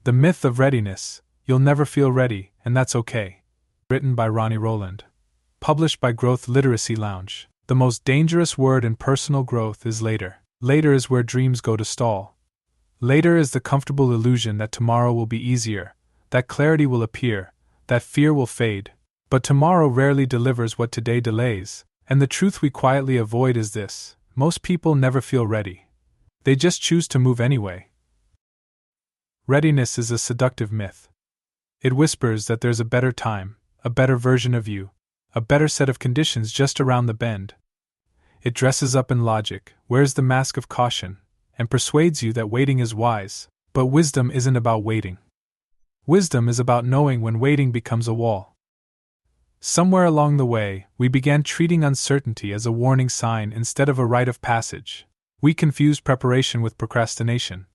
The Myth of Readiness. You'll never feel ready, and that's okay. Written by Ronnie Rowland. Published by Growth Literacy Lounge. The most dangerous word in personal growth is later. Later is where dreams go to stall. Later is the comfortable illusion that tomorrow will be easier, that clarity will appear, that fear will fade. But tomorrow rarely delivers what today delays, and the truth we quietly avoid is this: most people never feel ready. They just choose to move anyway. Readiness is a seductive myth. It whispers that there's a better time, a better version of you, a better set of conditions just around the bend. It dresses up in logic, wears the mask of caution, and persuades you that waiting is wise. But wisdom isn't about waiting. Wisdom is about knowing when waiting becomes a wall. Somewhere along the way, we began treating uncertainty as a warning sign instead of a rite of passage. We confused preparation with procrastination.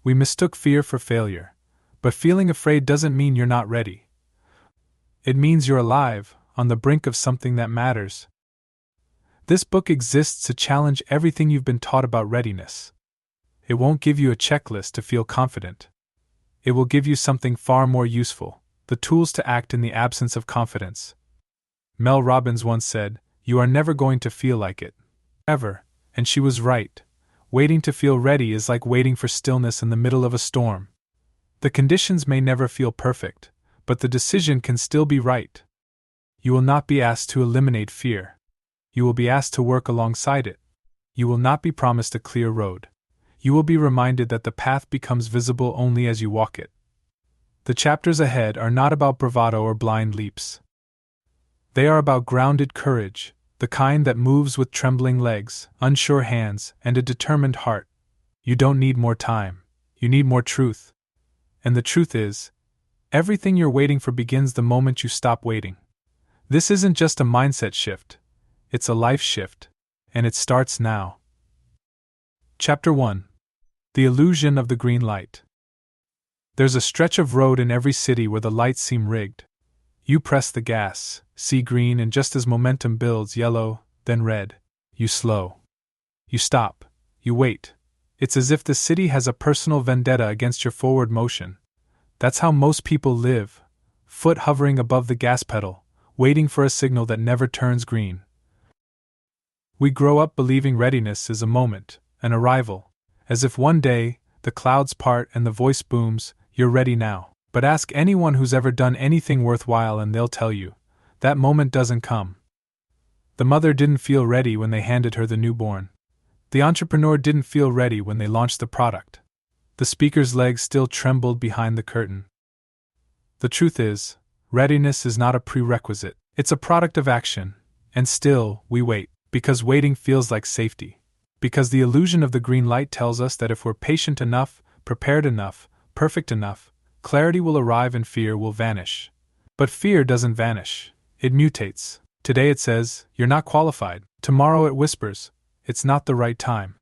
We mistook fear for failure. But feeling afraid doesn't mean you're not ready. It means you're alive, on the brink of something that matters. This book exists to challenge everything you've been taught about readiness. It won't give you a checklist to feel confident. It will give you something far more useful: the tools to act in the absence of confidence. Mel Robbins once said, "You are never going to feel like it. Ever." And she was right. Waiting to feel ready is like waiting for stillness in the middle of a storm. The conditions may never feel perfect, but the decision can still be right. You will not be asked to eliminate fear. You will be asked to work alongside it. You will not be promised a clear road. You will be reminded that the path becomes visible only as you walk it. The chapters ahead are not about bravado or blind leaps. They are about grounded courage, the kind that moves with trembling legs, unsure hands, and a determined heart. You don't need more time. You need more truth. And the truth is, everything you're waiting for begins the moment you stop waiting. This isn't just a mindset shift. It's a life shift. And it starts now. Chapter 1. The Illusion of the Green Light. There's a stretch of road in every city where the lights seem rigged. You press the gas, see green, and just as momentum builds, yellow, then red. You slow. You stop. You wait. It's as if the city has a personal vendetta against your forward motion. That's how most people live, foot hovering above the gas pedal, waiting for a signal that never turns green. We grow up believing readiness is a moment, an arrival, as if one day, the clouds part and the voice booms, "You're ready now." But ask anyone who's ever done anything worthwhile and they'll tell you, that moment doesn't come. The mother didn't feel ready when they handed her the newborn. The entrepreneur didn't feel ready when they launched the product. The speaker's legs still trembled behind the curtain. The truth is, readiness is not a prerequisite, it's a product of action. And still, we wait, because waiting feels like safety. Because the illusion of the green light tells us that if we're patient enough, prepared enough, perfect enough, clarity will arrive and fear will vanish. But fear doesn't vanish. It mutates. Today it says, "You're not qualified." Tomorrow it whispers, "It's not the right time."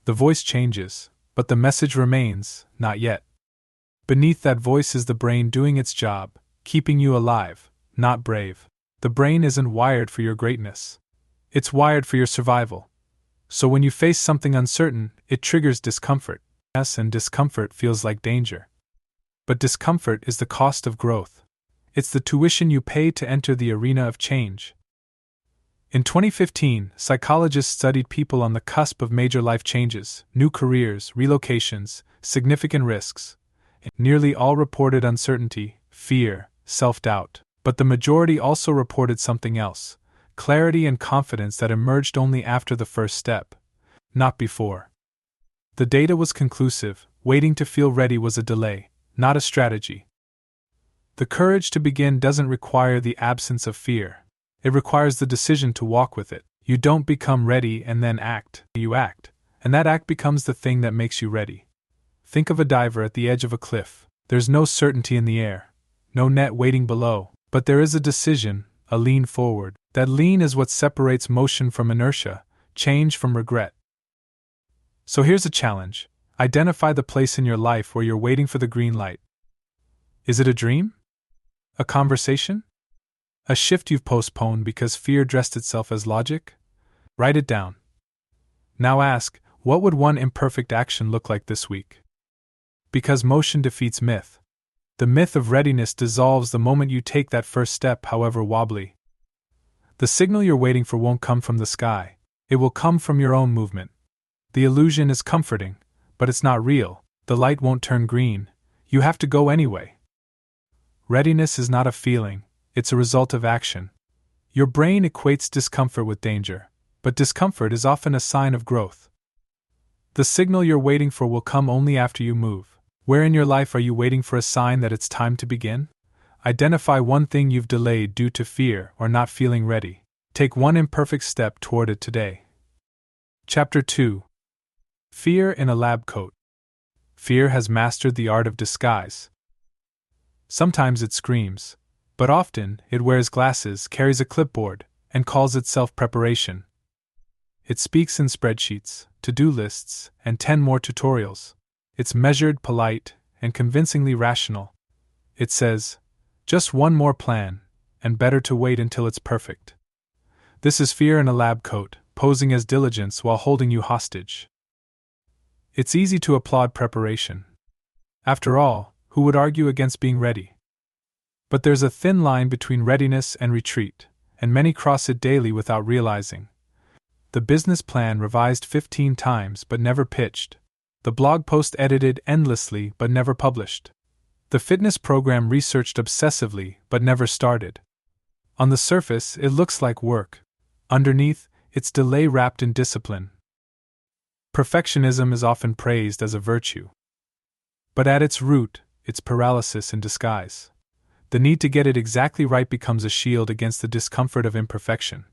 The voice changes, but the message remains, "Not yet." Beneath that voice is the brain doing its job, keeping you alive, not brave. The brain isn't wired for your greatness. It's wired for your survival. So when you face something uncertain, it triggers discomfort. Yes, and discomfort feels like danger. But discomfort is the cost of growth. It's the tuition you pay to enter the arena of change. In 2015, psychologists studied people on the cusp of major life changes, new careers, relocations, significant risks. Nearly all reported uncertainty, fear, self-doubt, but the majority also reported something else: clarity and confidence that emerged only after the first step, not before. The data was conclusive. Waiting to feel ready was a delay, not a strategy. The courage to begin doesn't require the absence of fear. It requires the decision to walk with it. You don't become ready and then act. You act, and that act becomes the thing that makes you ready. Think of a diver at the edge of a cliff. There's no certainty in the air, no net waiting below, but there is a decision, a lean forward. That lean is what separates motion from inertia, change from regret. So here's a challenge. Identify the place in your life where you're waiting for the green light. Is it a dream? A conversation? A shift you've postponed because fear dressed itself as logic? Write it down. Now ask, what would one imperfect action look like this week? Because motion defeats myth. The myth of readiness dissolves the moment you take that first step, however wobbly. The signal you're waiting for won't come from the sky, it will come from your own movement. The illusion is comforting, but it's not real. The light won't turn green, you have to go anyway. Readiness is not a feeling, it's a result of action. Your brain equates discomfort with danger, but discomfort is often a sign of growth. The signal you're waiting for will come only after you move. Where in your life are you waiting for a sign that it's time to begin? Identify one thing you've delayed due to fear or not feeling ready. Take one imperfect step toward it today. Chapter 2. Fear in a Lab Coat. Fear has mastered the art of disguise. Sometimes it screams, but often it wears glasses, carries a clipboard, and calls itself preparation. It speaks in spreadsheets, to-do lists, and 10 more tutorials. It's measured, polite, and convincingly rational. It says, just one more plan, and better to wait until it's perfect. This is fear in a lab coat, posing as diligence while holding you hostage. It's easy to applaud preparation. After all, who would argue against being ready? But there's a thin line between readiness and retreat, and many cross it daily without realizing. The business plan revised 15 times but never pitched. The blog post edited endlessly but never published. The fitness program researched obsessively but never started. On the surface, it looks like work. Underneath, it's delay wrapped in discipline. Perfectionism is often praised as a virtue. But at its root, it's paralysis in disguise. The need to get it exactly right becomes a shield against the discomfort of imperfection.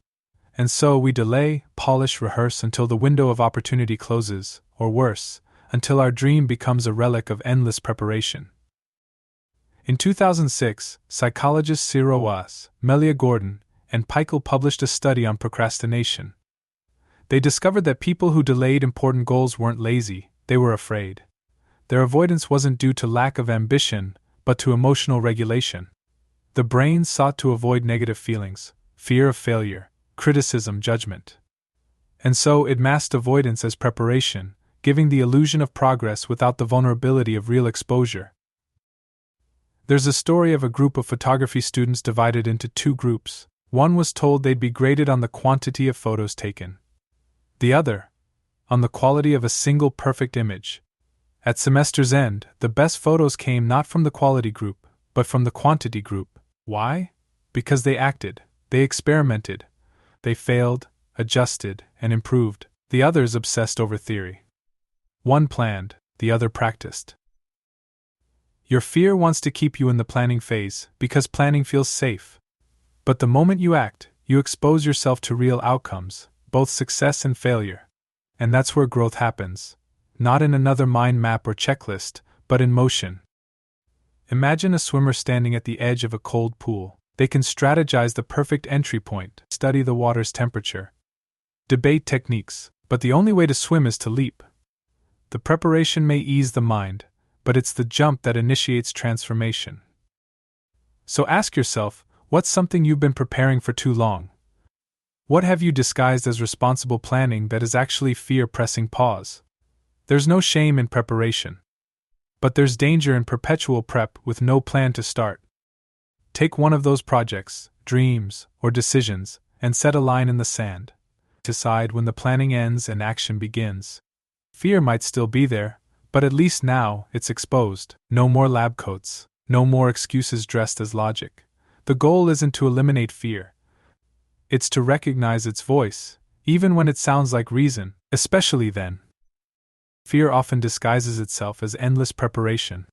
And so we delay, polish, rehearse until the window of opportunity closes, or worse, until our dream becomes a relic of endless preparation. In 2006, psychologists Cyril Was, Melia Gordon, and Peichel published a study on procrastination. They discovered that people who delayed important goals weren't lazy, they were afraid. Their avoidance wasn't due to lack of ambition, but to emotional regulation. The brain sought to avoid negative feelings, fear of failure, criticism, judgment. And so it masked avoidance as preparation, giving the illusion of progress without the vulnerability of real exposure. There's a story of a group of photography students divided into 2 groups. One was told they'd be graded on the quantity of photos taken. The other, on the quality of a single perfect image. At semester's end, the best photos came not from the quality group, but from the quantity group. Why? Because they acted, they experimented, they failed, adjusted, and improved. The others obsessed over theory. One planned, the other practiced. Your fear wants to keep you in the planning phase because planning feels safe. But the moment you act, you expose yourself to real outcomes, both success and failure. And that's where growth happens. Not in another mind map or checklist, but in motion. Imagine a swimmer standing at the edge of a cold pool. They can strategize the perfect entry point, study the water's temperature, debate techniques, but the only way to swim is to leap. The preparation may ease the mind, but it's the jump that initiates transformation. So ask yourself, what's something you've been preparing for too long? What have you disguised as responsible planning that is actually fear pressing pause? There's no shame in preparation. But there's danger in perpetual prep with no plan to start. Take one of those projects, dreams, or decisions, and set a line in the sand. Decide when the planning ends and action begins. Fear might still be there, but at least now it's exposed. No more lab coats, no more excuses dressed as logic. The goal isn't to eliminate fear. It's to recognize its voice, even when it sounds like reason, especially then. Fear often disguises itself as endless preparation.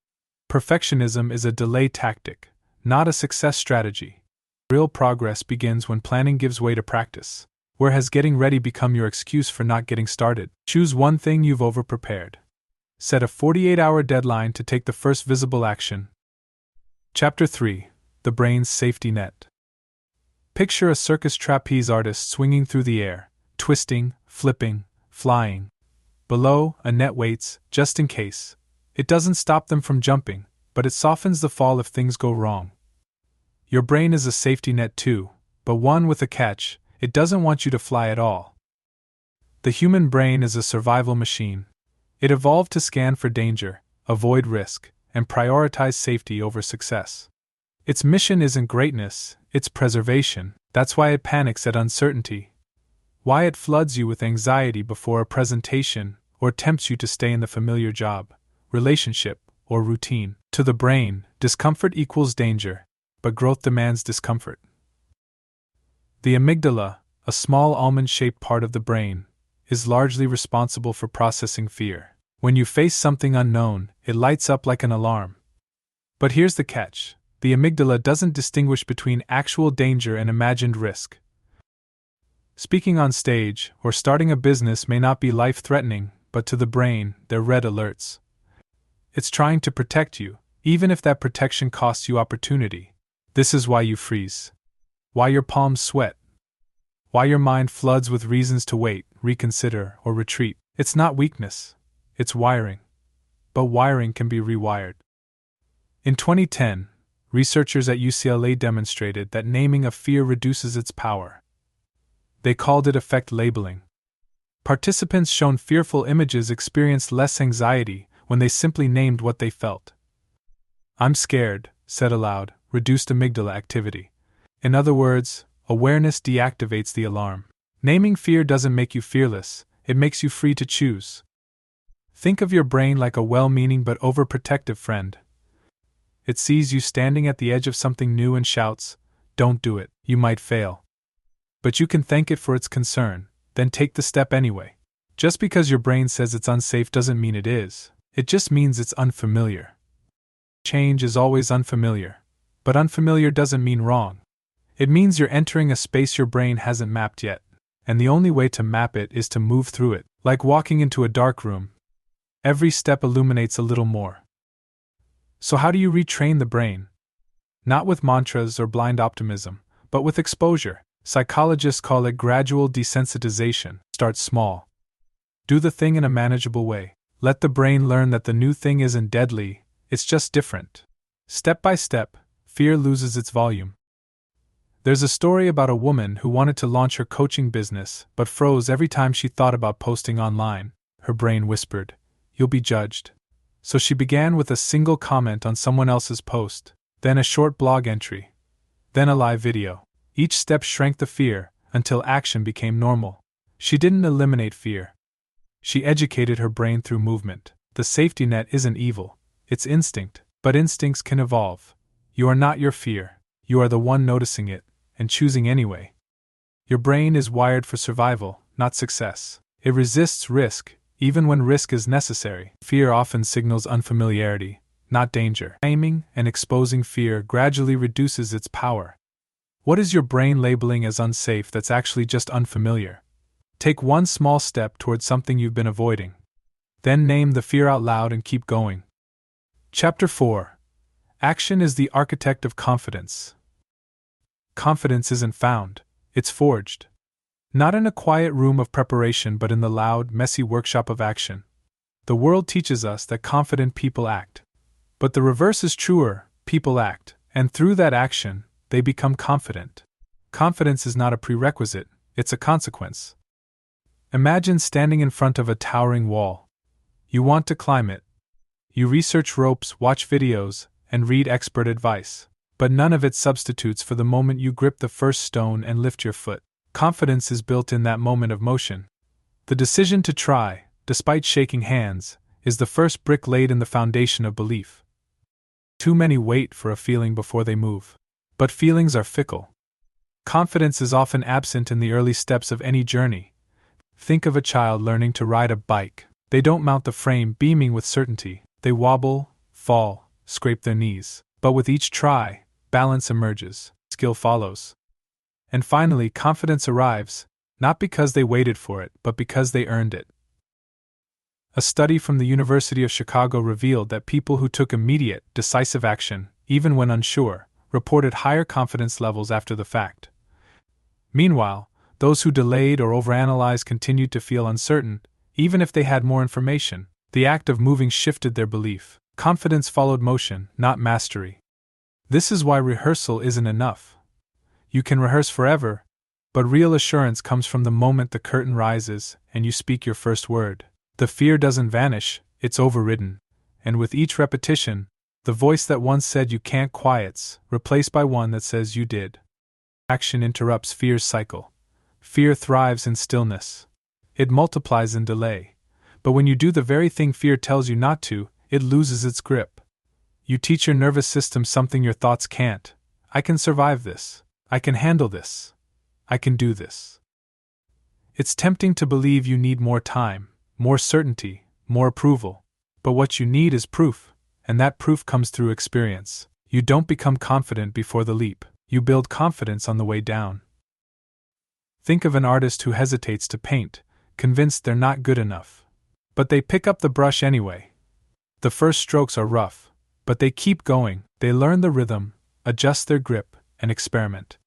Perfectionism is a delay tactic, not a success strategy. Real progress begins when planning gives way to practice. Where has getting ready become your excuse for not getting started? Choose one thing you've overprepared. Set a 48-hour deadline to take the first visible action. Chapter 3. The Brain's Safety Net. Picture a circus trapeze artist swinging through the air, twisting, flipping, flying. Below, a net waits, just in case. It doesn't stop them from jumping, but it softens the fall if things go wrong. Your brain is a safety net too, but one with a catch: it doesn't want you to fly at all. The human brain is a survival machine. It evolved to scan for danger, avoid risk, and prioritize safety over success. Its mission isn't greatness, it's preservation. That's why it panics at uncertainty. Why it floods you with anxiety before a presentation, or tempts you to stay in the familiar job, relationship, or routine. To the brain, discomfort equals danger, but growth demands discomfort. The amygdala, a small almond-shaped part of the brain, is largely responsible for processing fear. When you face something unknown, it lights up like an alarm. But here's the catch: the amygdala doesn't distinguish between actual danger and imagined risk. Speaking on stage or starting a business may not be life-threatening, but to the brain, they're red alerts. It's trying to protect you, even if that protection costs you opportunity. This is why you freeze. Why your palms sweat. Why your mind floods with reasons to wait, reconsider, or retreat. It's not weakness. It's wiring. But wiring can be rewired. In 2010, researchers at UCLA demonstrated that naming a fear reduces its power. They called it effect labeling. Participants shown fearful images experienced less anxiety when they simply named what they felt. "I'm scared," said aloud, reduced amygdala activity. In other words, awareness deactivates the alarm. Naming fear doesn't make you fearless, it makes you free to choose. Think of your brain like a well-meaning but overprotective friend. It sees you standing at the edge of something new and shouts, "Don't do it, you might fail." But you can thank it for its concern, then take the step anyway. Just because your brain says it's unsafe doesn't mean it is, it just means it's unfamiliar. Change is always unfamiliar, but unfamiliar doesn't mean wrong. It means you're entering a space your brain hasn't mapped yet, and the only way to map it is to move through it, like walking into a dark room. Every step illuminates a little more. So how do you retrain the brain? Not with mantras or blind optimism, but with exposure. Psychologists call it gradual desensitization. Start small. Do the thing in a manageable way. Let the brain learn that the new thing isn't deadly, it's just different. Step by step, fear loses its volume. There's a story about a woman who wanted to launch her coaching business but froze every time she thought about posting online. Her brain whispered, "You'll be judged." So she began with a single comment on someone else's post, then a short blog entry, then a live video. Each step shrank the fear, until action became normal. She didn't eliminate fear. She educated her brain through movement. The safety net isn't evil, it's instinct, but instincts can evolve. You are not your fear, you are the one noticing it, and choosing anyway. Your brain is wired for survival, not success. It resists risk, even when risk is necessary. Fear often signals unfamiliarity, not danger. Naming and exposing fear gradually reduces its power. What is your brain labeling as unsafe that's actually just unfamiliar? Take one small step towards something you've been avoiding. Then name the fear out loud and keep going. Chapter 4. Action is the architect of confidence. Confidence isn't found, it's forged. Not in a quiet room of preparation but in the loud, messy workshop of action. The world teaches us that confident people act. But the reverse is truer, people act, and through that action, they become confident. Confidence is not a prerequisite, it's a consequence. Imagine standing in front of a towering wall. You want to climb it. You research ropes, watch videos, and read expert advice. But none of it substitutes for the moment you grip the first stone and lift your foot. Confidence is built in that moment of motion. The decision to try, despite shaking hands, is the first brick laid in the foundation of belief. Too many wait for a feeling before they move. But feelings are fickle. Confidence is often absent in the early steps of any journey. Think of a child learning to ride a bike. They don't mount the frame beaming with certainty. They wobble, fall, scrape their knees. But with each try, balance emerges, skill follows. And finally, confidence arrives, not because they waited for it, but because they earned it. A study from the University of Chicago revealed that people who took immediate, decisive action, even when unsure, reported higher confidence levels after the fact. Meanwhile, those who delayed or overanalyzed continued to feel uncertain, even if they had more information. The act of moving shifted their belief. Confidence followed motion, not mastery. This is why rehearsal isn't enough. You can rehearse forever, but real assurance comes from the moment the curtain rises and you speak your first word. The fear doesn't vanish, it's overridden, and with each repetition, The voice that once said you can't quiets, replaced by one that says you did. Action interrupts fear's cycle. Fear thrives in stillness. It multiplies in delay. But when you do the very thing fear tells you not to, it loses its grip. You teach your nervous system something your thoughts can't. I can survive this. I can handle this. I can do this. It's tempting to believe you need more time, more certainty, more approval. But what you need is proof, and that proof comes through experience. You don't become confident before the leap. You build confidence on the way down. Think of an artist who hesitates to paint, convinced they're not good enough. But they pick up the brush anyway. The first strokes are rough, but they keep going. They learn the rhythm, adjust their grip, and experiment.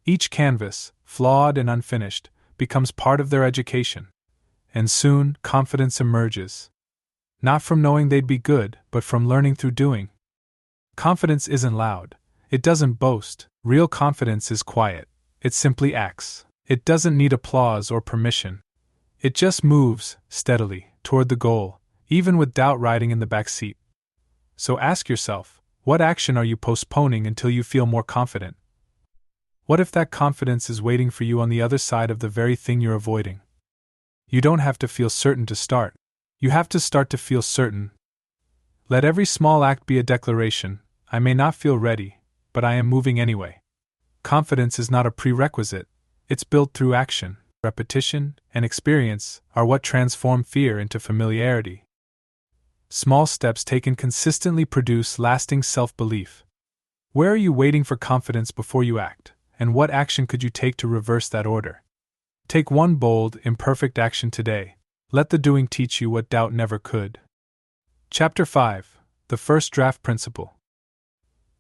Each canvas, flawed and unfinished, becomes part of their education. And soon, confidence emerges. Not from knowing they'd be good, but from learning through doing. Confidence isn't loud. It doesn't boast. Real confidence is quiet. It simply acts. It doesn't need applause or permission. It just moves, steadily, toward the goal, even with doubt riding in the back seat. So ask yourself, what action are you postponing until you feel more confident? What if that confidence is waiting for you on the other side of the very thing you're avoiding? You don't have to feel certain to start. You have to start to feel certain. Let every small act be a declaration. I may not feel ready, but I am moving anyway. Confidence is not a prerequisite. It's built through action. Repetition and experience are what transform fear into familiarity. Small steps taken consistently produce lasting self-belief. Where are you waiting for confidence before you act, and what action could you take to reverse that order? Take one bold, imperfect action today. Let the doing teach you what doubt never could. Chapter 5: The First Draft Principle.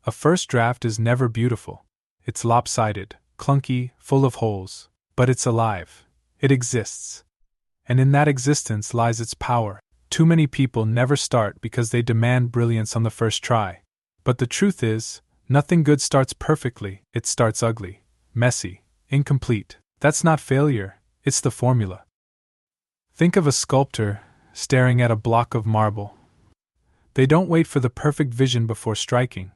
A first draft is never beautiful. It's lopsided, clunky, full of holes, but it's alive. It exists. And in that existence lies its power. Too many people never start because they demand brilliance on the first try. But the truth is, nothing good starts perfectly. It starts ugly, messy, incomplete. That's not failure, it's the formula. Think of a sculptor staring at a block of marble. They don't wait for the perfect vision before striking.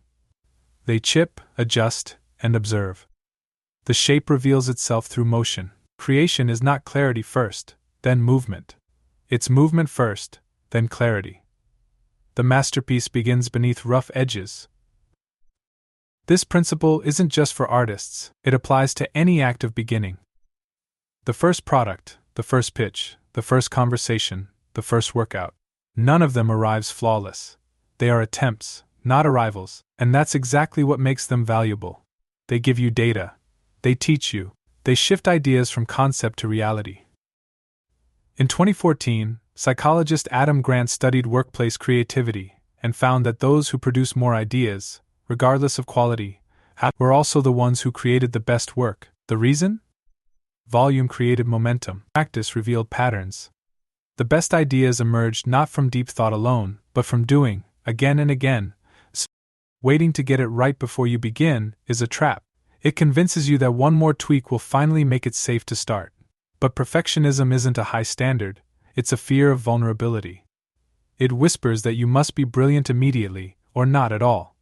They chip, adjust, and observe. The shape reveals itself through motion. Creation is not clarity first, then movement. It's movement first, then clarity. The masterpiece begins beneath rough edges. This principle isn't just for artists, it applies to any act of beginning. The first product, the first pitch, the first conversation, the first workout. None of them arrives flawless. They are attempts, not arrivals, and that's exactly what makes them valuable. They give you data. They teach you. They shift ideas from concept to reality. In 2014, psychologist Adam Grant studied workplace creativity and found that those who produce more ideas, regardless of quality, were also the ones who created the best work. The reason? Volume created momentum. Practice revealed patterns. The best ideas emerged not from deep thought alone, but from doing, again and again. Waiting to get it right before you begin is a trap. It convinces you that one more tweak will finally make it safe to start. But perfectionism isn't a high standard, it's a fear of vulnerability. It whispers that you must be brilliant immediately, or not at all.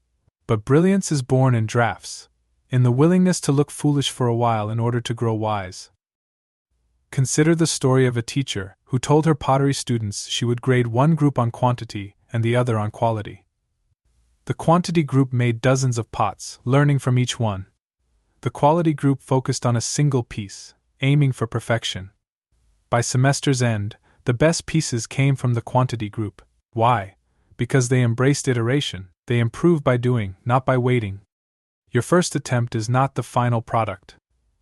But brilliance is born in drafts, in the willingness to look foolish for a while in order to grow wise. Consider the story of a teacher who told her pottery students she would grade one group on quantity and the other on quality. The quantity group made dozens of pots, learning from each one. The quality group focused on a single piece, aiming for perfection. By semester's end, the best pieces came from the quantity group. Why? Because they embraced iteration. They improved by doing, not by waiting. Your first attempt is not the final product.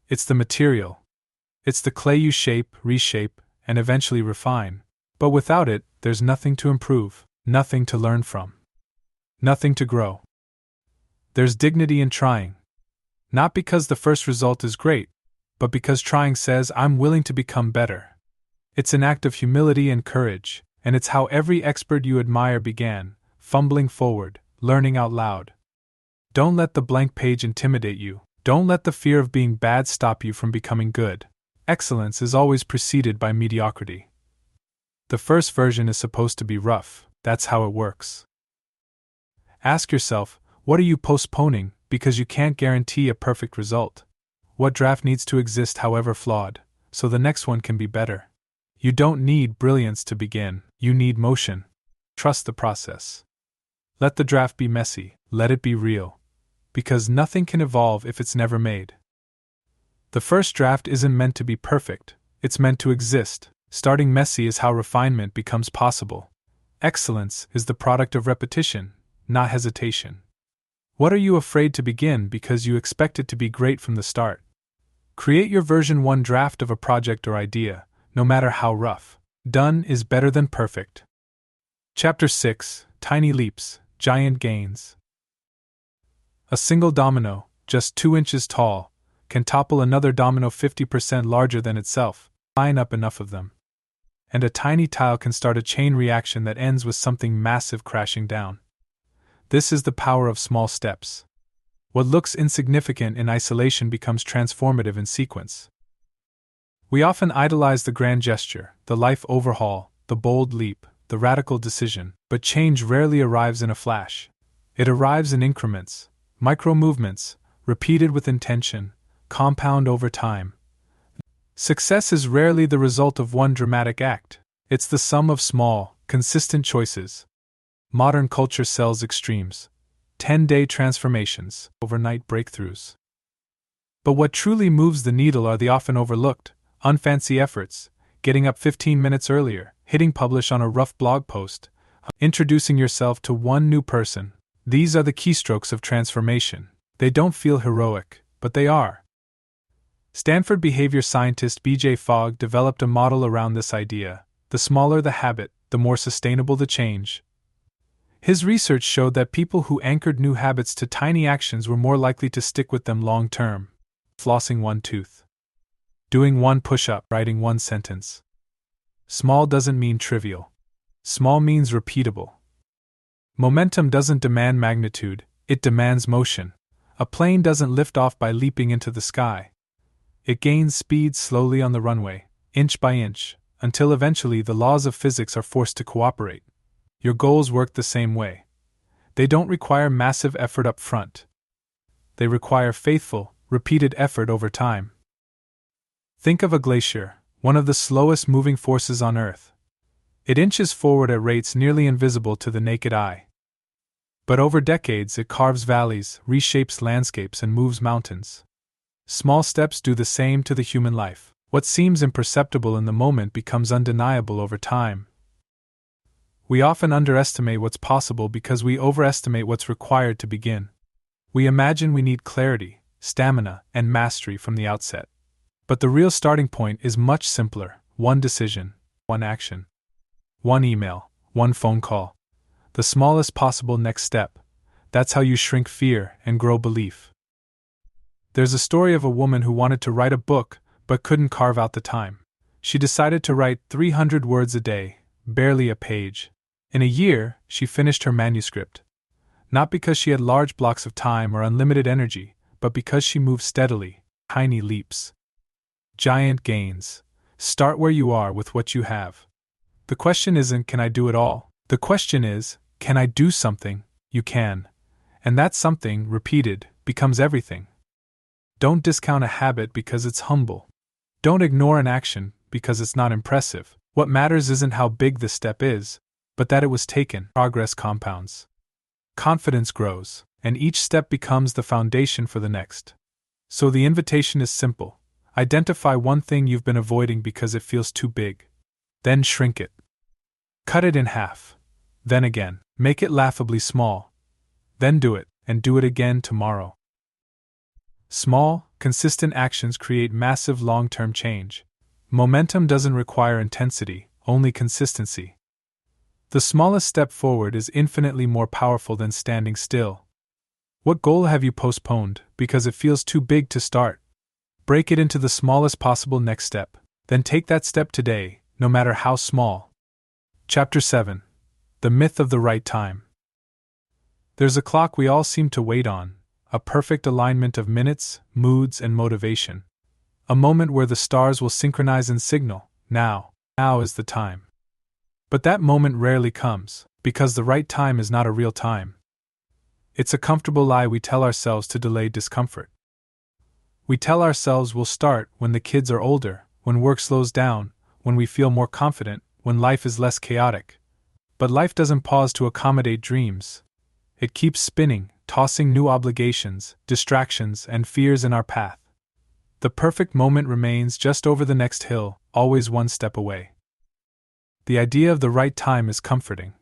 It's the material. It's the clay you shape, reshape, and eventually refine. But without it, there's nothing to improve, nothing to learn from, nothing to grow. There's dignity in trying. Not because the first result is great, but because trying says, I'm willing to become better. It's an act of humility and courage, and it's how every expert you admire began, fumbling forward, learning out loud. Don't let the blank page intimidate you. Don't let the fear of being bad stop you from becoming good. Excellence is always preceded by mediocrity. The first version is supposed to be rough, that's how it works. Ask yourself, what are you postponing because you can't guarantee a perfect result? What draft needs to exist, however flawed, so the next one can be better? You don't need brilliance to begin, you need motion. Trust the process. Let the draft be messy, let it be real. Because nothing can evolve if it's never made. The first draft isn't meant to be perfect, it's meant to exist. Starting messy is how refinement becomes possible. Excellence is the product of repetition, not hesitation. What are you afraid to begin because you expect it to be great from the start? Create your version 1 draft of a project or idea, no matter how rough. Done is better than perfect. Chapter 6: Tiny Leaps, Giant Gains. A single domino, just 2 inches tall, can topple another domino 50% larger than itself. Line up enough of them. And a tiny tile can start a chain reaction that ends with something massive crashing down. This is the power of small steps. What looks insignificant in isolation becomes transformative in sequence. We often idolize the grand gesture, the life overhaul, the bold leap, the radical decision, but change rarely arrives in a flash. It arrives in increments, micro-movements, repeated with intention, compound over time. Success is rarely the result of one dramatic act, it's the sum of small, consistent choices. Modern culture sells extremes, 10-day transformations, overnight breakthroughs. But what truly moves the needle are the often overlooked, unfancy efforts: getting up 15 minutes earlier, hitting publish on a rough blog post, introducing yourself to one new person. These are the keystrokes of transformation. They don't feel heroic, but they are. Stanford behavior scientist B.J. Fogg developed a model around this idea: the smaller the habit, the more sustainable the change. His research showed that people who anchored new habits to tiny actions were more likely to stick with them long term. Flossing one tooth, doing one push-up, writing one sentence. Small doesn't mean trivial. Small means repeatable. Momentum doesn't demand magnitude, it demands motion. A plane doesn't lift off by leaping into the sky. It gains speed slowly on the runway, inch by inch, until eventually the laws of physics are forced to cooperate. Your goals work the same way. They don't require massive effort up front. They require faithful, repeated effort over time. Think of a glacier, one of the slowest moving forces on Earth. It inches forward at rates nearly invisible to the naked eye. But over decades it carves valleys, reshapes landscapes, and moves mountains. Small steps do the same to the human life. What seems imperceptible in the moment becomes undeniable over time. We often underestimate what's possible because we overestimate what's required to begin. We imagine we need clarity, stamina, and mastery from the outset. But the real starting point is much simpler: one decision, one action. One email, one phone call. The smallest possible next step. That's how you shrink fear and grow belief. There's a story of a woman who wanted to write a book but couldn't carve out the time. She decided to write 300 words a day, barely a page. In a year, she finished her manuscript. Not because she had large blocks of time or unlimited energy, but because she moved steadily, tiny leaps. Giant gains. Start where you are with what you have. The question isn't, can I do it all? The question is, can I do something? You can. And that something, repeated, becomes everything. Don't discount a habit because it's humble. Don't ignore an action because it's not impressive. What matters isn't how big the step is, but that it was taken. Progress compounds. Confidence grows, and each step becomes the foundation for the next. So the invitation is simple. Identify one thing you've been avoiding because it feels too big. Then shrink it. Cut it in half. Then again. Make it laughably small. Then do it, and do it again tomorrow. Small, consistent actions create massive long-term change. Momentum doesn't require intensity, only consistency. The smallest step forward is infinitely more powerful than standing still. What goal have you postponed because it feels too big to start? Break it into the smallest possible next step, then take that step today, no matter how small. Chapter 7: The Myth of the Right Time. There's a clock we all seem to wait on, a perfect alignment of minutes, moods, and motivation. A moment where the stars will synchronize and signal, now is the time. But that moment rarely comes, because the right time is not a real time. It's a comfortable lie we tell ourselves to delay discomfort. We tell ourselves we'll start when the kids are older, when work slows down, when we feel more confident, when life is less chaotic. But life doesn't pause to accommodate dreams. It keeps spinning, tossing new obligations, distractions, and fears in our path. The perfect moment remains just over the next hill, always one step away. The idea of the right time is comforting.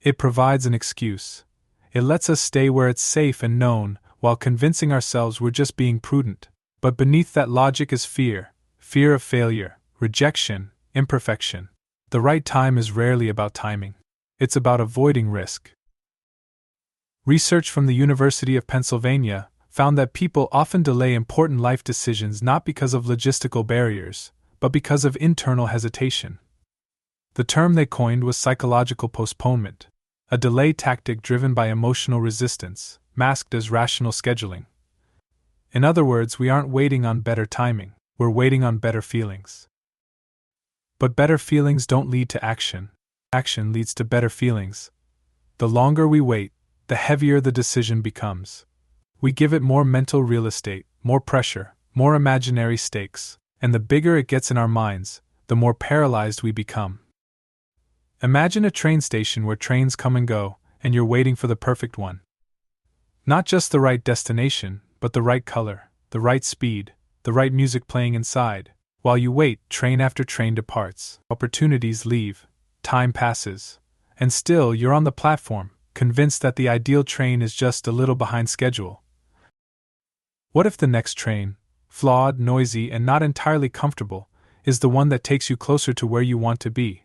It provides an excuse. It lets us stay where it's safe and known, while convincing ourselves we're just being prudent. But beneath that logic is fear of failure, rejection, imperfection. The right time is rarely about timing. It's about avoiding risk. Research from the University of Pennsylvania found that people often delay important life decisions not because of logistical barriers, but because of internal hesitation. The term they coined was psychological postponement, a delay tactic driven by emotional resistance, masked as rational scheduling. In other words, we aren't waiting on better timing, we're waiting on better feelings. But better feelings don't lead to action. Action leads to better feelings. The longer we wait, the heavier the decision becomes. We give it more mental real estate, more pressure, more imaginary stakes, and the bigger it gets in our minds, the more paralyzed we become. Imagine a train station where trains come and go, and you're waiting for the perfect one. Not just the right destination, but the right color, the right speed, the right music playing inside. While you wait, train after train departs, opportunities leave, time passes, and still you're on the platform, convinced that the ideal train is just a little behind schedule. What if the next train, flawed, noisy, and not entirely comfortable, is the one that takes you closer to where you want to be?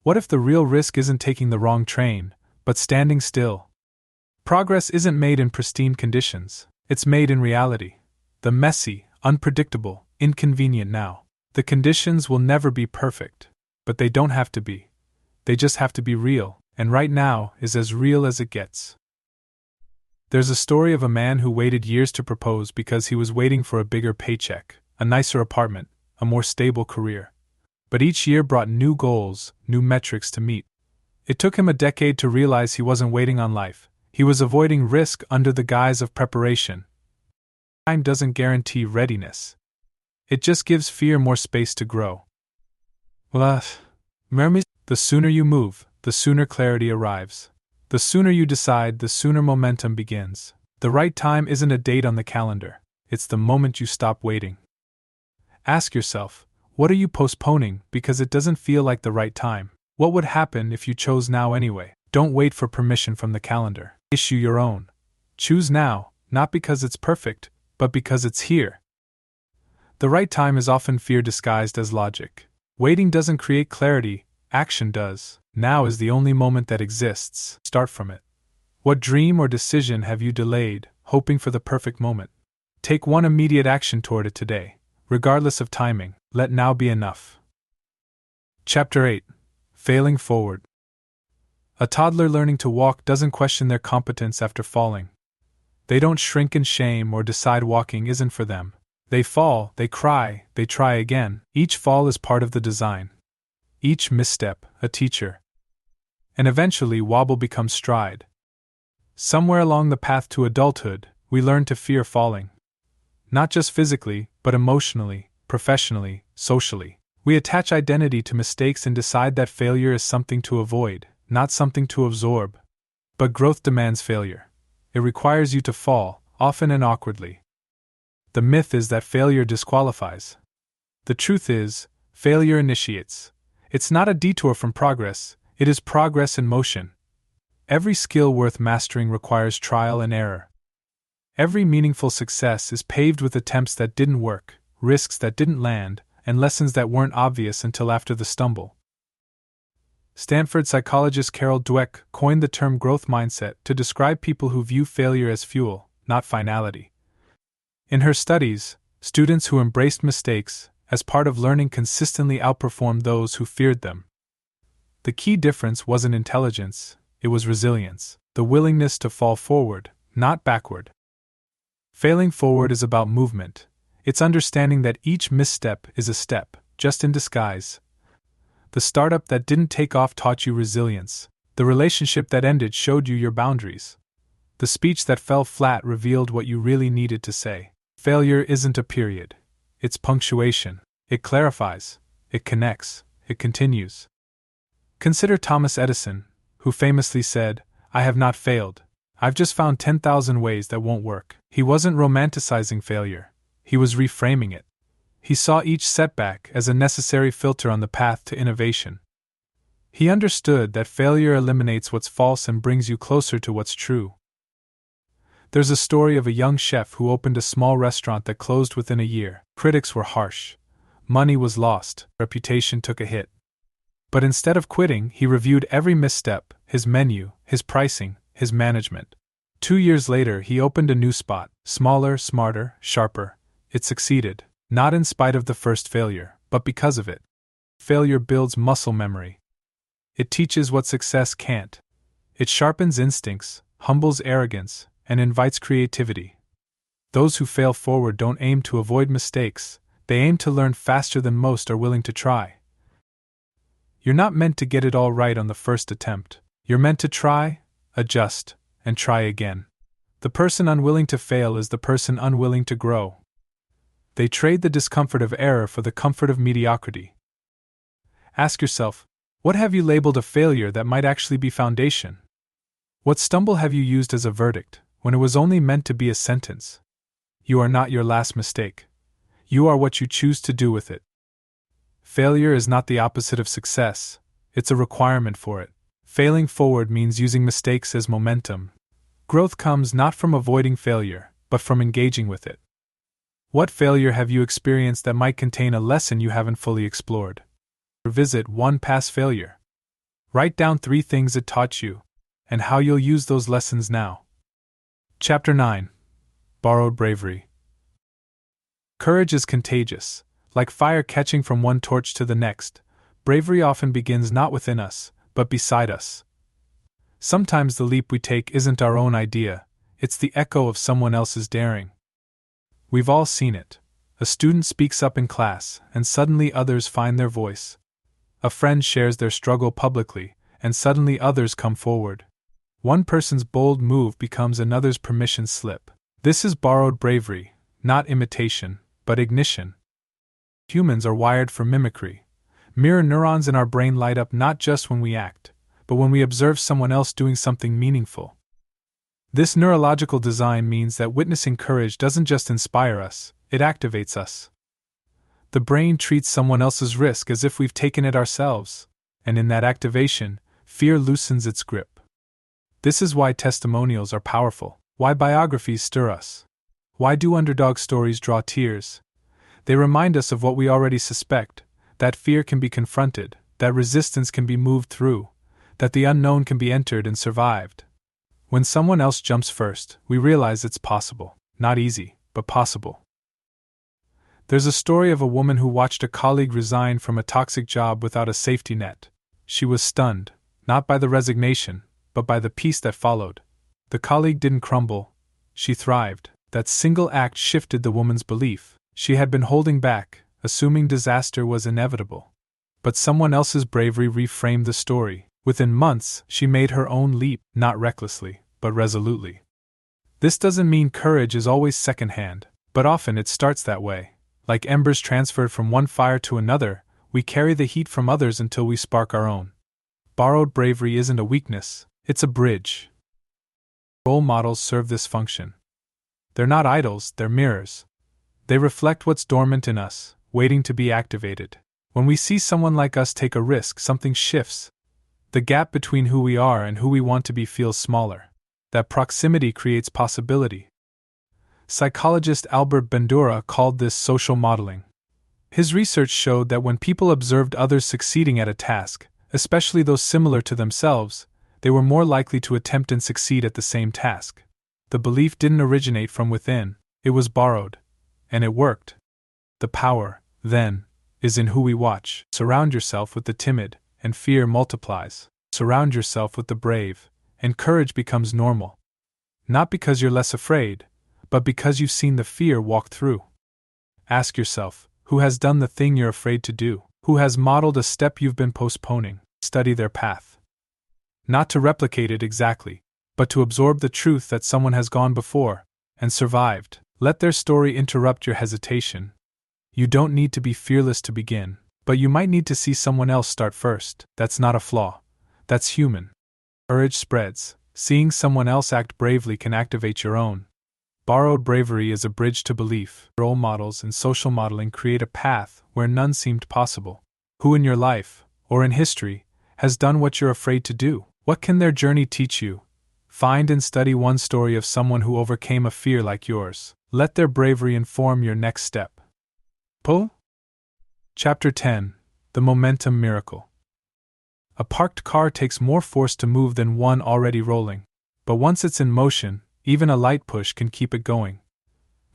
What if the real risk isn't taking the wrong train, but standing still? Progress isn't made in pristine conditions, it's made in reality. The messy, unpredictable, inconvenient now. The conditions will never be perfect, but they don't have to be. They just have to be real, and right now is as real as it gets. There's a story of a man who waited years to propose because he was waiting for a bigger paycheck, a nicer apartment, a more stable career. But each year brought new goals, new metrics to meet. It took him a decade to realize he wasn't waiting on life. He was avoiding risk under the guise of preparation. Time doesn't guarantee readiness. It just gives fear more space to grow. The sooner you move, the sooner clarity arrives. The sooner you decide, the sooner momentum begins. The right time isn't a date on the calendar. It's the moment you stop waiting. Ask yourself, what are you postponing because it doesn't feel like the right time? What would happen if you chose now anyway? Don't wait for permission from the calendar. Issue your own. Choose now, not because it's perfect, but because it's here. The right time is often fear disguised as logic. Waiting doesn't create clarity, action does. Now is the only moment that exists. Start from it. What dream or decision have you delayed, hoping for the perfect moment? Take one immediate action toward it today. Regardless of timing, let now be enough. Chapter 8. Failing Forward. A toddler learning to walk doesn't question their competence after falling. They don't shrink in shame or decide walking isn't for them. They fall, they cry, they try again. Each fall is part of the design. Each misstep, a teacher. And eventually wobble becomes stride. Somewhere along the path to adulthood, we learn to fear falling. Not just physically, but emotionally, professionally, socially. We attach identity to mistakes and decide that failure is something to avoid, not something to absorb. But growth demands failure. It requires you to fall, often and awkwardly. The myth is that failure disqualifies. The truth is, failure initiates. It's not a detour from progress, it is progress in motion. Every skill worth mastering requires trial and error. Every meaningful success is paved with attempts that didn't work, risks that didn't land, and lessons that weren't obvious until after the stumble. Stanford psychologist Carol Dweck coined the term growth mindset to describe people who view failure as fuel, not finality. In her studies, students who embraced mistakes as part of learning consistently outperformed those who feared them. The key difference wasn't intelligence, it was resilience, the willingness to fall forward, not backward. Failing forward is about movement. It's understanding that each misstep is a step, just in disguise. The startup that didn't take off taught you resilience. The relationship that ended showed you your boundaries. The speech that fell flat revealed what you really needed to say. Failure isn't a period. It's punctuation. It clarifies. It connects. It continues. Consider Thomas Edison, who famously said, "I have not failed. I've just found 10,000 ways that won't work." He wasn't romanticizing failure. He was reframing it. He saw each setback as a necessary filter on the path to innovation. He understood that failure eliminates what's false and brings you closer to what's true. There's a story of a young chef who opened a small restaurant that closed within a year. Critics were harsh. Money was lost. Reputation took a hit. But instead of quitting, he reviewed every misstep, his menu, his pricing, his management. 2 years later, he opened a new spot, smaller, smarter, sharper. It succeeded, not in spite of the first failure, but because of it. Failure builds muscle memory. It teaches what success can't. It sharpens instincts, humbles arrogance, and invites creativity. Those who fail forward don't aim to avoid mistakes, they aim to learn faster than most are willing to try. You're not meant to get it all right on the first attempt. You're meant to try, adjust, and try again. The person unwilling to fail is the person unwilling to grow. They trade the discomfort of error for the comfort of mediocrity. Ask yourself, what have you labeled a failure that might actually be foundation? What stumble have you used as a verdict, when it was only meant to be a sentence? You are not your last mistake. You are what you choose to do with it. Failure is not the opposite of success, it's a requirement for it. Failing forward means using mistakes as momentum. Growth comes not from avoiding failure, but from engaging with it. What failure have you experienced that might contain a lesson you haven't fully explored? Revisit one past failure. Write down 3 things it taught you, and how you'll use those lessons now. Chapter 9. Borrowed Bravery. Courage is contagious. Like fire catching from one torch to the next, bravery often begins not within us, but beside us. Sometimes the leap we take isn't our own idea, it's the echo of someone else's daring. We've all seen it. A student speaks up in class, and suddenly others find their voice. A friend shares their struggle publicly, and suddenly others come forward. One person's bold move becomes another's permission slip. This is borrowed bravery, not imitation, but ignition. Humans are wired for mimicry. Mirror neurons in our brain light up not just when we act, but when we observe someone else doing something meaningful. This neurological design means that witnessing courage doesn't just inspire us, it activates us. The brain treats someone else's risk as if we've taken it ourselves, and in that activation, fear loosens its grip. This is why testimonials are powerful, why biographies stir us. Why do underdog stories draw tears? They remind us of what we already suspect, that fear can be confronted, that resistance can be moved through, that the unknown can be entered and survived. When someone else jumps first, we realize it's possible. Not easy, but possible. There's a story of a woman who watched a colleague resign from a toxic job without a safety net. She was stunned, not by the resignation, but by the peace that followed. The colleague didn't crumble. She thrived. That single act shifted the woman's belief. She had been holding back, assuming disaster was inevitable. But someone else's bravery reframed the story. Within months, she made her own leap, not recklessly, but resolutely. This doesn't mean courage is always secondhand, but often it starts that way. Like embers transferred from one fire to another, we carry the heat from others until we spark our own. Borrowed bravery isn't a weakness, it's a bridge. Role models serve this function. They're not idols, they're mirrors. They reflect what's dormant in us, waiting to be activated. When we see someone like us take a risk, something shifts. The gap between who we are and who we want to be feels smaller. That proximity creates possibility. Psychologist Albert Bandura called this social modeling. His research showed that when people observed others succeeding at a task, especially those similar to themselves, they were more likely to attempt and succeed at the same task. The belief didn't originate from within, it was borrowed. And it worked. The power, then, is in who we watch. Surround yourself with the timid, and fear multiplies. Surround yourself with the brave, and courage becomes normal. Not because you're less afraid, but because you've seen the fear walk through. Ask yourself, who has done the thing you're afraid to do? Who has modeled a step you've been postponing? Study their path. Not to replicate it exactly, but to absorb the truth that someone has gone before and survived. Let their story interrupt your hesitation. You don't need to be fearless to begin, but you might need to see someone else start first. That's not a flaw. That's human. Urge spreads. Seeing someone else act bravely can activate your own. Borrowed bravery is a bridge to belief. Role models and social modeling create a path where none seemed possible. Who in your life, or in history, has done what you're afraid to do? What can their journey teach you? Find and study one story of someone who overcame a fear like yours. Let their bravery inform your next step. Pull? Chapter 10. The Momentum Miracle. A parked car takes more force to move than one already rolling, but once it's in motion, even a light push can keep it going.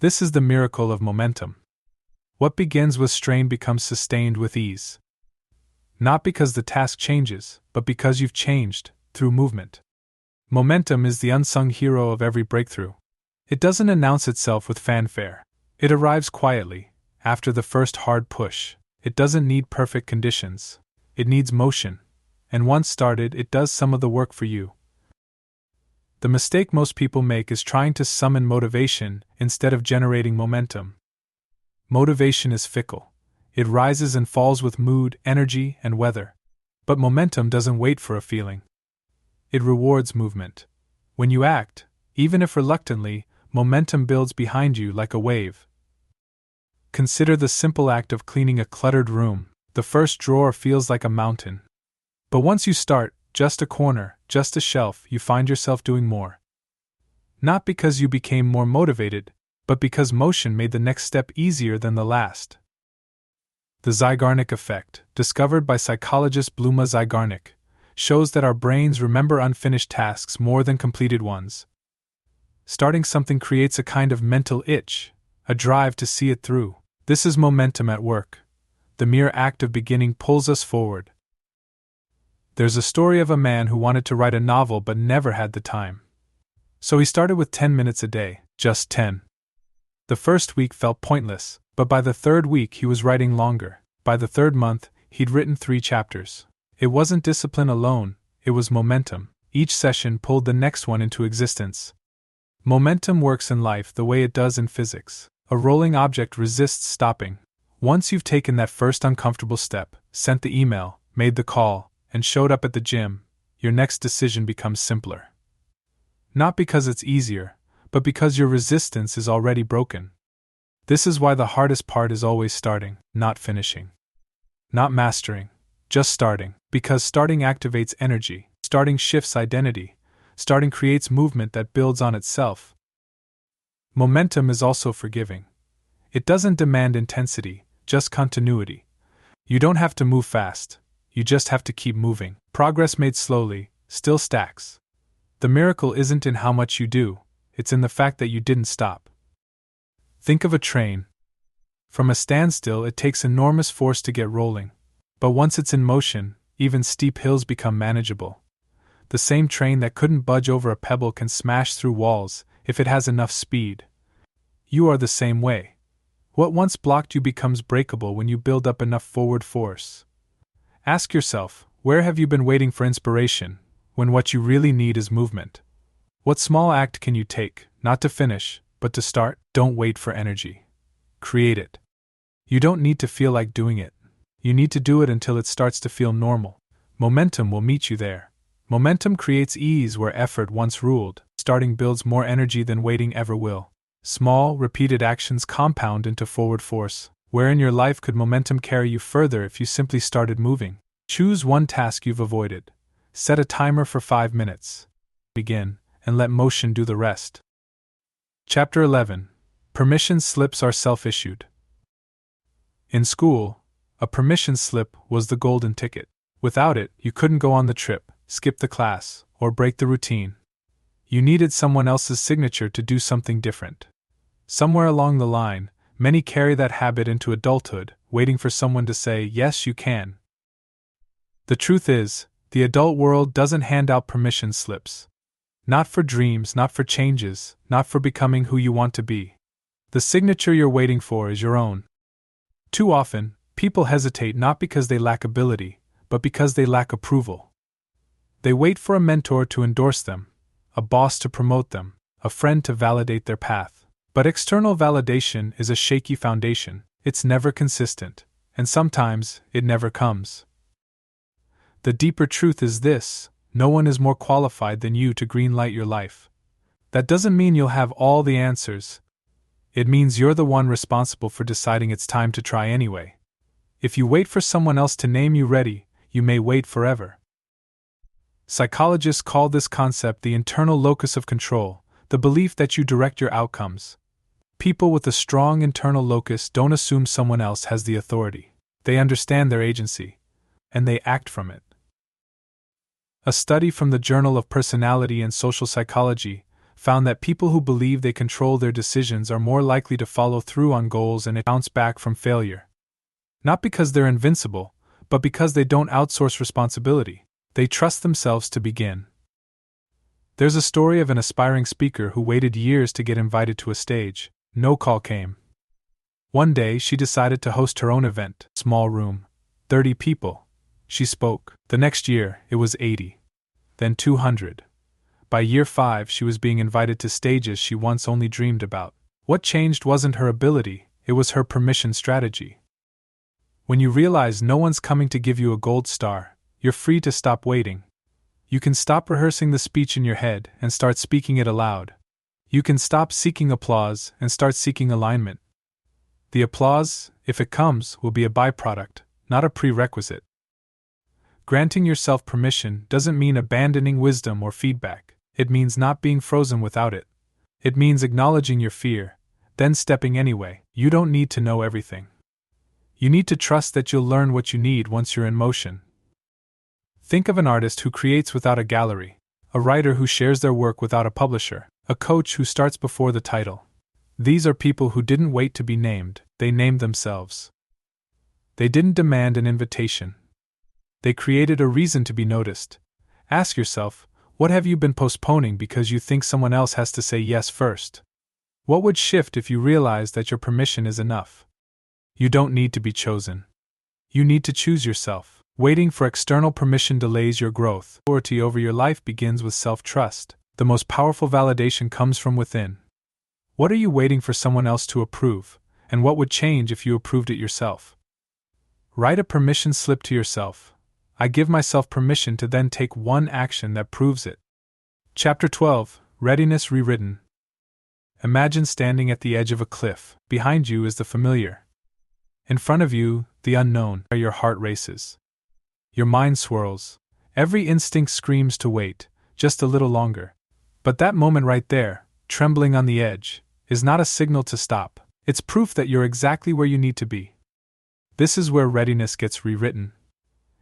This is the miracle of momentum. What begins with strain becomes sustained with ease. Not because the task changes, but because you've changed, through movement. Momentum is the unsung hero of every breakthrough. It doesn't announce itself with fanfare. It arrives quietly, after the first hard push. It doesn't need perfect conditions. It needs motion. And once started, it does some of the work for you. The mistake most people make is trying to summon motivation instead of generating momentum. Motivation is fickle. It rises and falls with mood, energy, and weather. But momentum doesn't wait for a feeling. It rewards movement. When you act, even if reluctantly, momentum builds behind you like a wave. Consider the simple act of cleaning a cluttered room. The first drawer feels like a mountain. But once you start, just a corner, just a shelf, you find yourself doing more. Not because you became more motivated, but because motion made the next step easier than the last. The Zygarnik effect, discovered by psychologist Bluma Zygarnik, shows that our brains remember unfinished tasks more than completed ones. Starting something creates a kind of mental itch, a drive to see it through. This is momentum at work. The mere act of beginning pulls us forward. There's a story of a man who wanted to write a novel but never had the time. So he started with 10 minutes a day, just 10. The first week felt pointless, but by the third week he was writing longer. By the third month, he'd written 3 chapters. It wasn't discipline alone, it was momentum. Each session pulled the next one into existence. Momentum works in life the way it does in physics. A rolling object resists stopping. Once you've taken that first uncomfortable step, sent the email, made the call, and showed up at the gym, your next decision becomes simpler. Not because it's easier, but because your resistance is already broken. This is why the hardest part is always starting, not finishing. Not mastering, just starting, because starting activates energy, starting shifts identity, starting creates movement that builds on itself. Momentum is also forgiving. It doesn't demand intensity, just continuity. You don't have to move fast. You just have to keep moving. Progress made slowly still stacks. The miracle isn't in how much you do, it's in the fact that you didn't stop. Think of a train. From a standstill, it takes enormous force to get rolling. But once it's in motion, even steep hills become manageable. The same train that couldn't budge over a pebble can smash through walls if it has enough speed. You are the same way. What once blocked you becomes breakable when you build up enough forward force. Ask yourself, where have you been waiting for inspiration, when what you really need is movement? What small act can you take, not to finish, but to start? Don't wait for energy. Create it. You don't need to feel like doing it. You need to do it until it starts to feel normal. Momentum will meet you there. Momentum creates ease where effort once ruled. Starting builds more energy than waiting ever will. Small, repeated actions compound into forward force. Where in your life could momentum carry you further if you simply started moving? Choose one task you've avoided. Set a timer for 5 minutes. Begin, and let motion do the rest. Chapter 11. Permission slips are self-issued. In school, a permission slip was the golden ticket. Without it, you couldn't go on the trip, skip the class, or break the routine. You needed someone else's signature to do something different. Somewhere along the line, many carry that habit into adulthood, waiting for someone to say, yes, you can. The truth is, the adult world doesn't hand out permission slips. Not for dreams, not for changes, not for becoming who you want to be. The signature you're waiting for is your own. Too often, people hesitate not because they lack ability, but because they lack approval. They wait for a mentor to endorse them, a boss to promote them, a friend to validate their path. But external validation is a shaky foundation, it's never consistent, and sometimes it never comes. The deeper truth is this: no one is more qualified than you to greenlight your life. That doesn't mean you'll have all the answers. It means you're the one responsible for deciding it's time to try anyway. If you wait for someone else to name you ready, you may wait forever. Psychologists call this concept the internal locus of control, the belief that you direct your outcomes. People with a strong internal locus don't assume someone else has the authority. They understand their agency, and they act from it. A study from the Journal of Personality and Social Psychology found that people who believe they control their decisions are more likely to follow through on goals and bounce back from failure. Not because they're invincible, but because they don't outsource responsibility. They trust themselves to begin. There's a story of an aspiring speaker who waited years to get invited to a stage. No call came. One day she decided to host her own event. Small room, 30 people. She spoke. The next year, it was 80. Then 200. By year 5, she was being invited to stages she once only dreamed about. What changed wasn't her ability, it was her permission strategy. When you realize no one's coming to give you a gold star, you're free to stop waiting. You can stop rehearsing the speech in your head and start speaking it aloud. You can stop seeking applause and start seeking alignment. The applause, if it comes, will be a byproduct, not a prerequisite. Granting yourself permission doesn't mean abandoning wisdom or feedback. It means not being frozen without it. It means acknowledging your fear, then stepping anyway. You don't need to know everything. You need to trust that you'll learn what you need once you're in motion. Think of an artist who creates without a gallery, a writer who shares their work without a publisher, a coach who starts before the title. These are people who didn't wait to be named, they named themselves. They didn't demand an invitation. They created a reason to be noticed. Ask yourself, what have you been postponing because you think someone else has to say yes first? What would shift if you realized that your permission is enough? You don't need to be chosen. You need to choose yourself. Waiting for external permission delays your growth. Authority over your life begins with self-trust. The most powerful validation comes from within. What are you waiting for someone else to approve, and what would change if you approved it yourself? Write a permission slip to yourself. I give myself permission to then take one action that proves it. Chapter 12, Readiness Rewritten. Imagine standing at the edge of a cliff. Behind you is the familiar. In front of you, the unknown. Your heart races. Your mind swirls. Every instinct screams to wait, just a little longer. But that moment right there, trembling on the edge, is not a signal to stop. It's proof that you're exactly where you need to be. This is where readiness gets rewritten.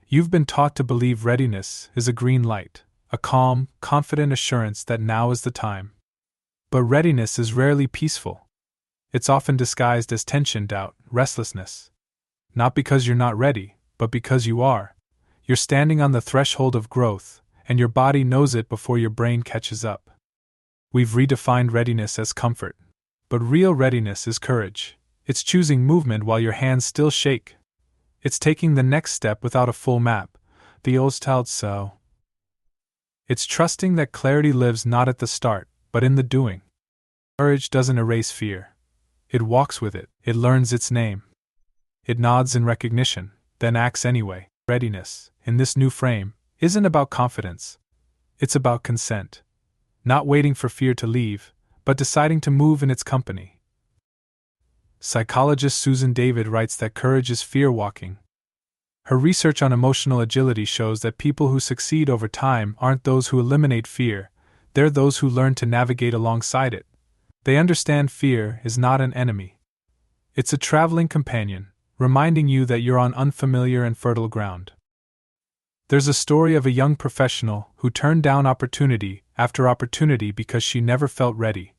You've been taught to believe readiness is a green light, a calm, confident assurance that now is the time. But readiness is rarely peaceful. It's often disguised as tension, doubt, restlessness. Not because you're not ready, but because you are. You're standing on the threshold of growth, and your body knows it before your brain catches up. We've redefined readiness as comfort. But real readiness is courage. It's choosing movement while your hands still shake. It's taking the next step without a full map, the Ostald so. It's trusting that clarity lives not at the start, but in the doing. Courage doesn't erase fear. It walks with it, it learns its name. It nods in recognition, then acts anyway. Readiness, in this new frame, isn't about confidence. It's about consent. Not waiting for fear to leave, but deciding to move in its company. Psychologist Susan David writes that courage is fear walking. Her research on emotional agility shows that people who succeed over time aren't those who eliminate fear, they're those who learn to navigate alongside it. They understand fear is not an enemy. It's a traveling companion, reminding you that you're on unfamiliar and fertile ground. There's a story of a young professional who turned down opportunity after opportunity because she never felt ready.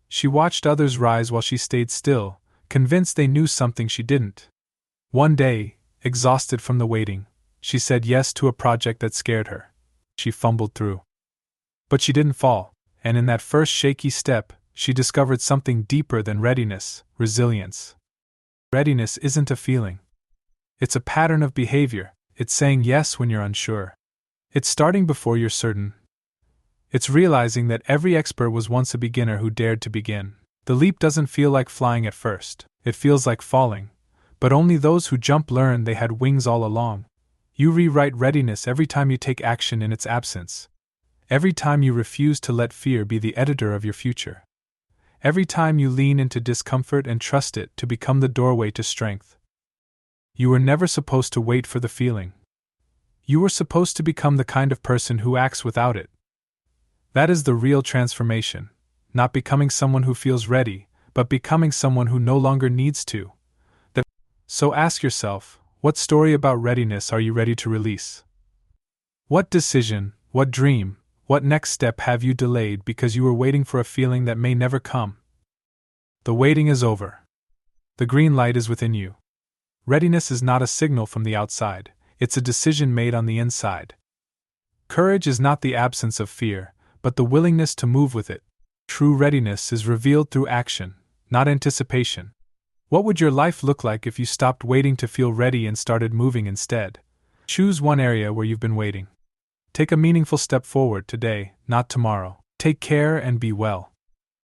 She watched others rise while she stayed still, convinced they knew something she didn't. One day, exhausted from the waiting, she said yes to a project that scared her. She fumbled through. But she didn't fall, and in that first shaky step, she discovered something deeper than readiness: resilience. Readiness isn't a feeling. It's a pattern of behavior. It's saying yes when you're unsure. It's starting before you're certain. It's realizing that every expert was once a beginner who dared to begin. The leap doesn't feel like flying at first, it feels like falling, but only those who jump learn they had wings all along. You rewrite readiness every time you take action in its absence. Every time you refuse to let fear be the editor of your future. Every time you lean into discomfort and trust it to become the doorway to strength. You were never supposed to wait for the feeling. You were supposed to become the kind of person who acts without it. That is the real transformation, not becoming someone who feels ready, but becoming someone who no longer needs to. So ask yourself, what story about readiness are you ready to release? What decision, what dream, what next step have you delayed because you were waiting for a feeling that may never come? The waiting is over. The green light is within you. Readiness is not a signal from the outside, it's a decision made on the inside. Courage is not the absence of fear, but the willingness to move with it. True readiness is revealed through action, not anticipation. What would your life look like if you stopped waiting to feel ready and started moving instead? Choose one area where you've been waiting. Take a meaningful step forward today, not tomorrow. Take care and be well.